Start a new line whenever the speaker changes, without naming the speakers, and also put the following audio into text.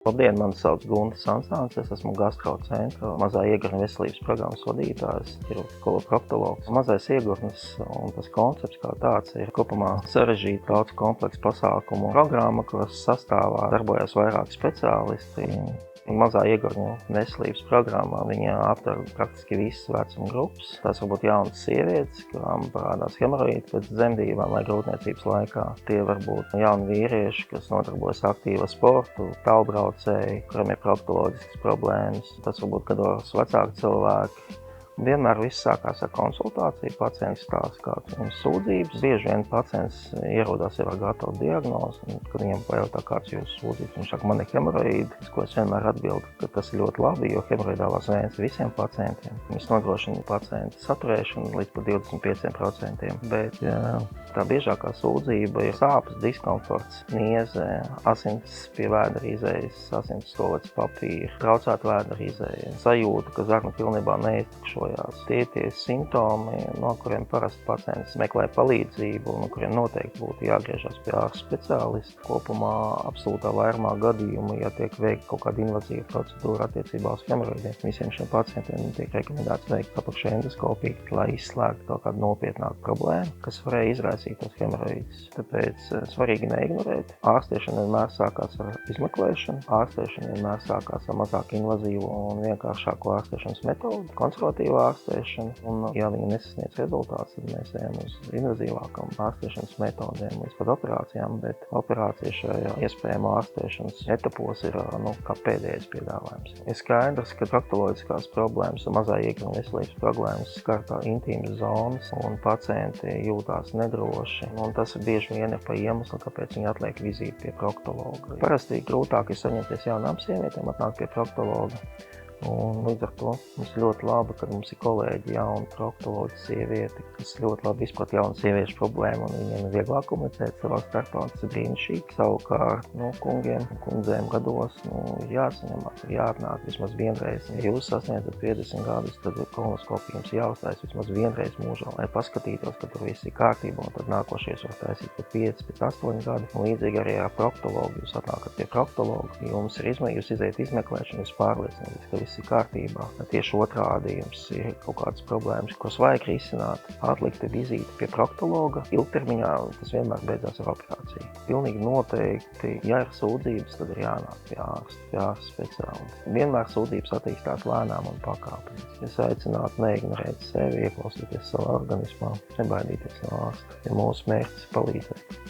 Labdien, mani sauc Guntis Ansāns, es esmu gastrocentra mazā iegurņa veselības programmas vadītājs, koloproktologs. Mazais iegurnis un tas koncepts kā tāds ir kopumā sarežģīta daudz kompleksu pasākumu programma, kuras sastāvā darbojas vairāki speciālisti. Mazā iegurņa veselības programmā viņa aptver praktiski visas vecuma grupas. Tās varbūt jaunas sievietes, kurām parādās hemoroīdi pēc dzemdībām vai grūtniecības laikā. Tie var būt jauni vīrieši, kas nodarbojas aktīvu sportu, tālbraucēji, kuriem ir proktoloģiskas problēmas. Tas var būt gados vecāki cilvēki. Vienmēr viss sākās ar konsultāciju, pacients stāsta kādas viņam sūdzības. Bieži vien pacients ierodās jau ar gatavu diagnozi, un, kad viņam pajautā, kāds jūsu sūdzības, viņš saka, man ir hemoroīdi, ko es vienmēr atbildu, ka tas ir ļoti labi, jo hemoroidālās vēnes ir visiem pacientiem. Viņas nodrošina pacientu saturēšanu līdz pat 25%, bet tā biežākā sūdzība ir sāpes, diskomforts, nieze, asins pie vēdera izējas, asins stolets papīra, traucēt vēdera izēja, sajūta, ka zarnu pilnībā neiztukšo. Tie simptomi, no kuriem parasti pacients meklē palīdzību un no kuriem noteikti būtu jāgriežas pie ārsta speciālista. Kopumā absolūtā vairumā gadījumu, ja tiek veikta kaut kāda invazīva procedūra attiecībā uz hemoroīdiem, visiem šiem pacientiem tiek rekomendēts veikt apakšēju endoskopiju, lai izslēgtu kaut kādu nopietnāku problēmu, kas varēja izraisīt tos hemoroīdus. Tāpēc svarīgi neignorēt. Ārstēšana vienmēr sākās ar izmeklēšanu, ārstēšana vienmēr sākās ar mazāk invazīvu un vienkāršāko ārstēšanas metodu, konservatīvu ārstēšanu, un ja viņi nesasniedz rezultātus, tad mēs ejam uz invazīvākām ārstēšanas metodēm līdz pat operācijām, bet operācija šajā iespējamā ārstēšanas etapos ir kā pēdējais piedāvājums. Ir skaidrs, ka proktoloģiskās problēmas un mazā iegurņa veselības problēmas skar tā intīmas zonas, un pacienti jūtās nedroši, un tas bieži vien ir pa iemeslu, kāpēc viņi atliek vizīti pie proktologa. Parasti grūtāk ir saņemties jaunām sievietēm, atnāk pie proktologa. Un līdz ar to mums ļoti labi, kad mums ir kolēģi jauni proktoloģi sievieti, kas ļoti labi izprat jaunu sieviešu problēmu un viņiem ir vieglāk komunicēt savā starpā. Tas ir brīnišķīgi. Savukārt, kungiem un kundzēm gados ir jāsaņemās, ir jāatnāk vismaz vienreiz. Ja jūs sasniedzat 50 gadus, tad kolonoskopija jums jāuztais vismaz vienreiz mūžā, lai paskatītos, ka tur viss ir kārtībā, un tad nākošies var taisīt pēc 5, pēc 8 gadi. Un līdzīgi arī ar proktologu. Jūs atnākat pie proktologa, jums ir jūs iziet izmeklēšanu, jūs pārliecināties, ka viss ir kārtībā. Tieši otrādi jums ir kaut kādas problēmas, kuras vajag risināt. Atlikta vizīte pie proktologa ilgtermiņā tas vienmēr beidzās ar operāciju. Pilnīgi noteikti, ja ir sūdzības, tad ir jānāk pie ārsta speciālista. Vienmēr sūdzības attīstās lēnām un pakāpeniski. Es aicinātu neignorēt sevi, ieklausīties savā organismā, nebaidīties no ārsta, ja mūsu mērķis palīdzēt.